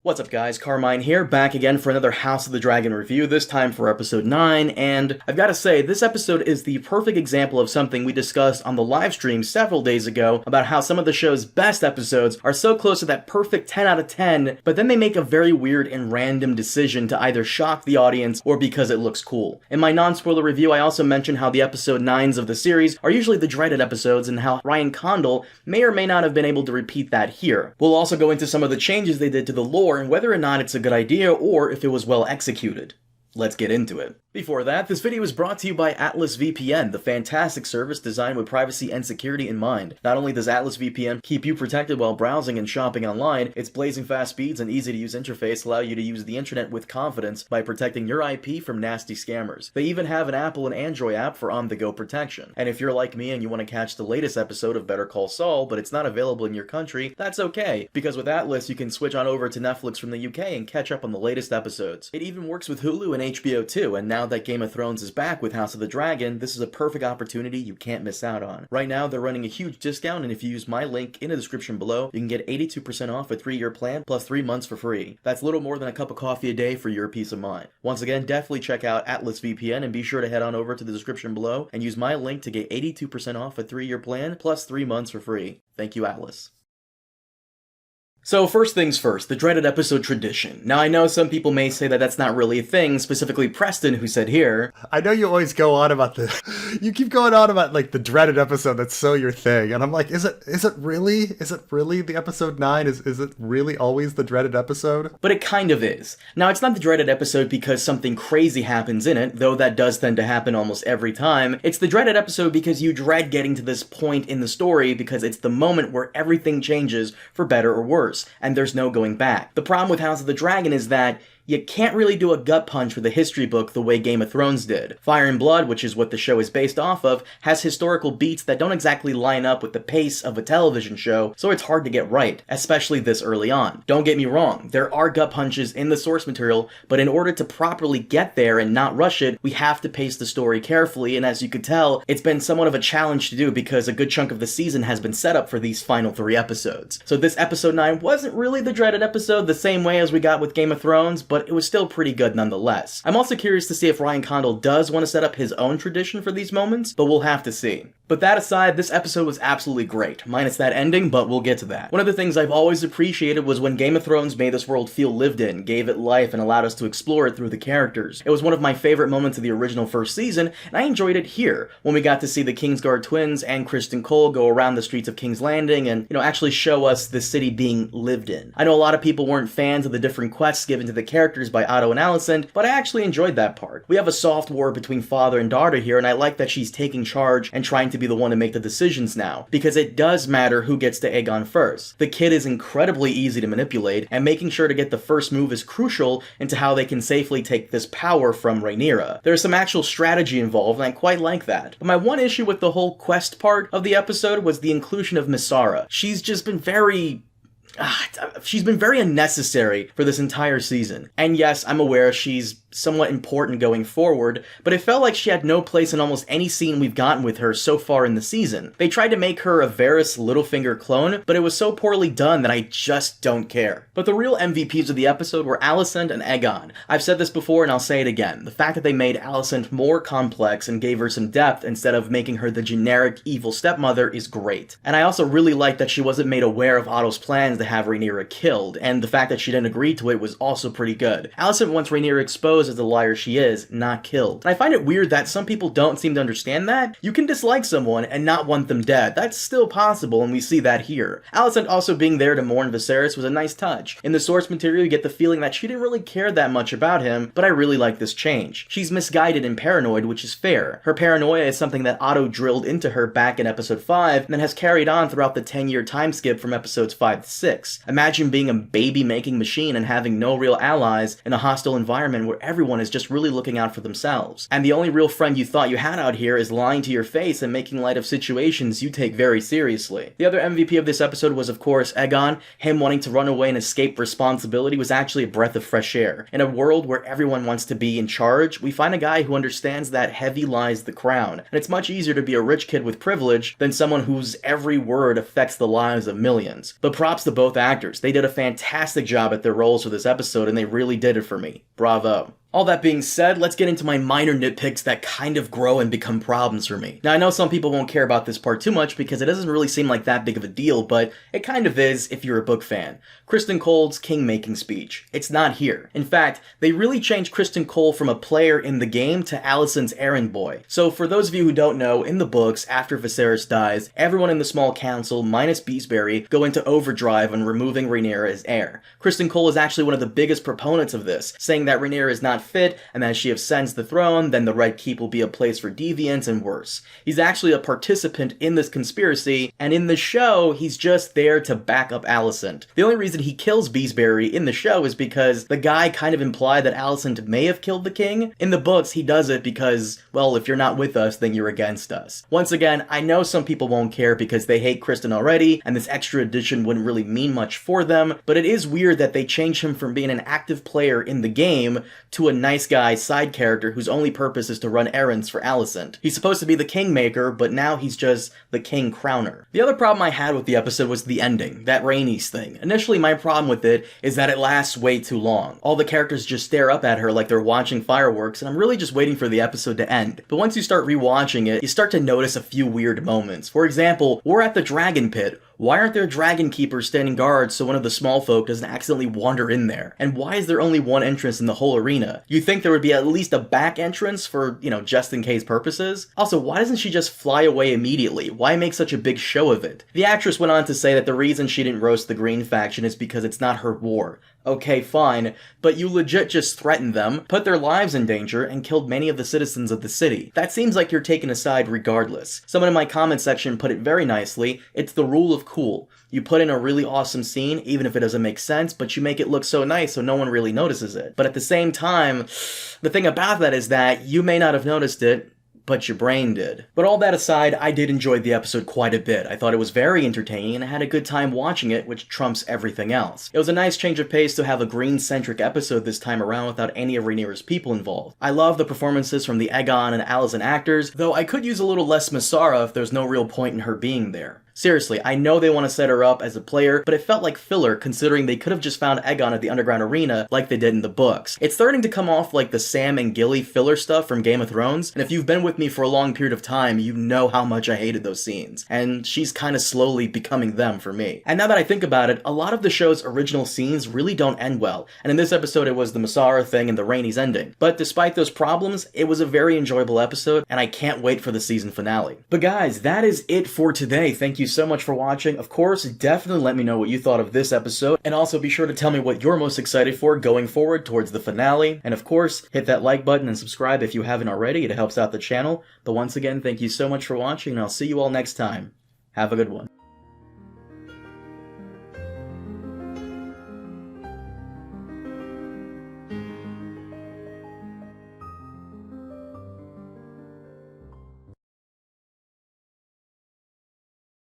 What's up guys, Carmine here, back again for another House of the Dragon review, this time for episode 9, and I've gotta say, this episode is the perfect example of something we discussed on the live stream several days ago about how some of the show's best episodes are so close to that perfect 10 out of 10, but then they make a very weird and random decision to either shock the audience or because it looks cool. In my non-spoiler review, I also mentioned how the episode 9s of the series are usually the dreaded episodes and how Ryan Condal may or may not have been able to repeat that here. We'll also go into some of the changes they did to the lore and whether or not it's a good idea or if it was well executed. Let's get into it. Before that, this video is brought to you by Atlas VPN, the fantastic service designed with privacy and security in mind. Not only does Atlas VPN keep you protected while browsing and shopping online, its blazing fast speeds and easy-to-use interface allow you to use the internet with confidence by protecting your IP from nasty scammers. They even have an Apple and Android app for on-the-go protection. And if you're like me and you want to catch the latest episode of Better Call Saul, but it's not available in your country, that's okay, because with Atlas you can switch on over to Netflix from the UK and catch up on the latest episodes. It even works with Hulu and HBO too, and now that Game of Thrones is back with House of the Dragon, this is a perfect opportunity you can't miss out on. Right now, they're running a huge discount, and if you use my link in the description below, you can get 82% off a 3-year plan plus 3 months for free. That's little more than a cup of coffee a day for your peace of mind. Once again, definitely check out Atlas VPN and be sure to head on over to the description below and use my link to get 82% off a 3-year plan plus 3 months for free. Thank you, Atlas. So first things first, the dreaded episode tradition. Now I know some people may say that that's not really a thing, specifically Preston who said here. I know you always go on about you keep going on about like the dreaded episode that's so your thing, and I'm like, is it really the episode 9? Is it really always the dreaded episode? But it kind of is. Now it's not the dreaded episode because something crazy happens in it, though that does tend to happen almost every time. It's the dreaded episode because you dread getting to this point in the story because it's the moment where everything changes for better or worse. And there's no going back. The problem with House of the Dragon is that you can't really do a gut punch with a history book the way Game of Thrones did. Fire and Blood, which is what the show is based off of, has historical beats that don't exactly line up with the pace of a television show, so it's hard to get right, especially this early on. Don't get me wrong, there are gut punches in the source material, but in order to properly get there and not rush it, we have to pace the story carefully, and as you could tell, it's been somewhat of a challenge to do because a good chunk of the season has been set up for these final 3 episodes. So this episode 9 wasn't really the dreaded episode the same way as we got with Game of Thrones, but it was still pretty good nonetheless. I'm also curious to see if Ryan Condal does want to set up his own tradition for these moments, but we'll have to see. But that aside, this episode was absolutely great, minus that ending, but we'll get to that. One of the things I've always appreciated was when Game of Thrones made this world feel lived in, gave it life, and allowed us to explore it through the characters. It was one of my favorite moments of the original first season, and I enjoyed it here, when we got to see the Kingsguard twins and Kristen Cole go around the streets of King's Landing and, actually show us the city being lived in. I know a lot of people weren't fans of the different quests given to the characters by Otto and Alicent, but I actually enjoyed that part. We have a soft war between father and daughter here, and I like that she's taking charge and trying to be the one to make the decisions now, because it does matter who gets to Aegon first. The kid is incredibly easy to manipulate, and making sure to get the first move is crucial into how they can safely take this power from Rhaenyra. There's some actual strategy involved, and I quite like that. But my one issue with the whole quest part of the episode was the inclusion of Missara. She's just been very unnecessary for this entire season. And yes, I'm aware she's somewhat important going forward, but it felt like she had no place in almost any scene we've gotten with her so far in the season. They tried to make her a Varys Littlefinger clone, but it was so poorly done that I just don't care. But the real MVPs of the episode were Alicent and Aegon. I've said this before and I'll say it again. The fact that they made Alicent more complex and gave her some depth instead of making her the generic evil stepmother is great. And I also really like that she wasn't made aware of Otto's plans to have Rhaenyra killed, and the fact that she didn't agree to it was also pretty good. Alicent wants Rhaenyra exposed as the liar she is, not killed. And I find it weird that some people don't seem to understand that. You can dislike someone and not want them dead. That's still possible, and we see that here. Alicent also being there to mourn Viserys was a nice touch. In the source material, you get the feeling that she didn't really care that much about him, but I really like this change. She's misguided and paranoid, which is fair. Her paranoia is something that Otto drilled into her back in episode 5, and then has carried on throughout the 10-year time skip from episodes 5 to 6. Imagine being a baby-making machine and having no real allies in a hostile environment where everyone is just really looking out for themselves. And the only real friend you thought you had out here is lying to your face and making light of situations you take very seriously. The other MVP of this episode was, of course, Aegon. Him wanting to run away and escape responsibility was actually a breath of fresh air. In a world where everyone wants to be in charge, we find a guy who understands that heavy lies the crown, and it's much easier to be a rich kid with privilege than someone whose every word affects the lives of millions. But props to both actors. They did a fantastic job at their roles for this episode, and they really did it for me. Bravo. All that being said, let's get into my minor nitpicks that kind of grow and become problems for me. Now, I know some people won't care about this part too much because it doesn't really seem like that big of a deal, but it kind of is if you're a book fan. Criston Cole's king-making speech. It's not here. In fact, they really changed Criston Cole from a player in the game to Alicent's errand boy. So for those of you who don't know, in the books, after Viserys dies, everyone in the small council, minus Beesbury, go into overdrive on removing Rhaenyra as heir. Criston Cole is actually one of the biggest proponents of this, saying that Rhaenyra is not fit, and that as she ascends the throne, then the Red Keep will be a place for deviants and worse. He's actually a participant in this conspiracy, and in the show, he's just there to back up Alicent. The only reason he kills Beesbury in the show is because the guy kind of implied that Alicent may have killed the king. In the books, he does it because, well, if you're not with us, then you're against us. Once again, I know some people won't care because they hate Criston already, and this extra addition wouldn't really mean much for them, but it is weird that they change him from being an active player in the game to a nice guy side character whose only purpose is to run errands for Alicent. He's supposed to be the kingmaker, but now he's just the king crowner. The other problem I had with the episode was the ending, that Rhaenys thing. Initially, my problem with it is that it lasts way too long. All the characters just stare up at her like they're watching fireworks, and I'm really just waiting for the episode to end. But once you start rewatching it, you start to notice a few weird moments. For example, we're at the dragon pit. Why aren't there dragon keepers standing guard so one of the small folk doesn't accidentally wander in there? And why is there only one entrance in the whole arena? You'd think there would be at least a back entrance for, just in case purposes. Also, why doesn't she just fly away immediately? Why make such a big show of it? The actress went on to say that the reason she didn't roast the Green faction is because it's not her war. Okay, fine, but you legit just threatened them, put their lives in danger, and killed many of the citizens of the city. That seems like you're taking a side regardless. Someone in my comment section put it very nicely, it's the rule of cool. You put in a really awesome scene, even if it doesn't make sense, but you make it look so nice so no one really notices it. But at the same time, the thing about that is that you may not have noticed it, but your brain did. But all that aside, I did enjoy the episode quite a bit. I thought it was very entertaining and I had a good time watching it, which trumps everything else. It was a nice change of pace to have a green-centric episode this time around without any of Rhaenyra's people involved. I love the performances from the Aegon and Alicent actors, though I could use a little less Missara if there's no real point in her being there. Seriously, I know they want to set her up as a player, but it felt like filler considering they could have just found Aegon at the Underground Arena like they did in the books. It's starting to come off like the Sam and Gilly filler stuff from Game of Thrones, and if you've been with me for a long period of time, you know how much I hated those scenes. And she's kind of slowly becoming them for me. And now that I think about it, a lot of the show's original scenes really don't end well, and in this episode it was the Missara thing and the Rhaenys ending. But despite those problems, it was a very enjoyable episode, and I can't wait for the season finale. But guys, that is it for today. Thank you so much for watching. Of course, definitely let me know what you thought of this episode, and also be sure to tell me what you're most excited for going forward towards the finale. And of course, hit that like button and subscribe if you haven't already. It helps out the channel. But once again, thank you so much for watching, and I'll see you all next time. Have a good one.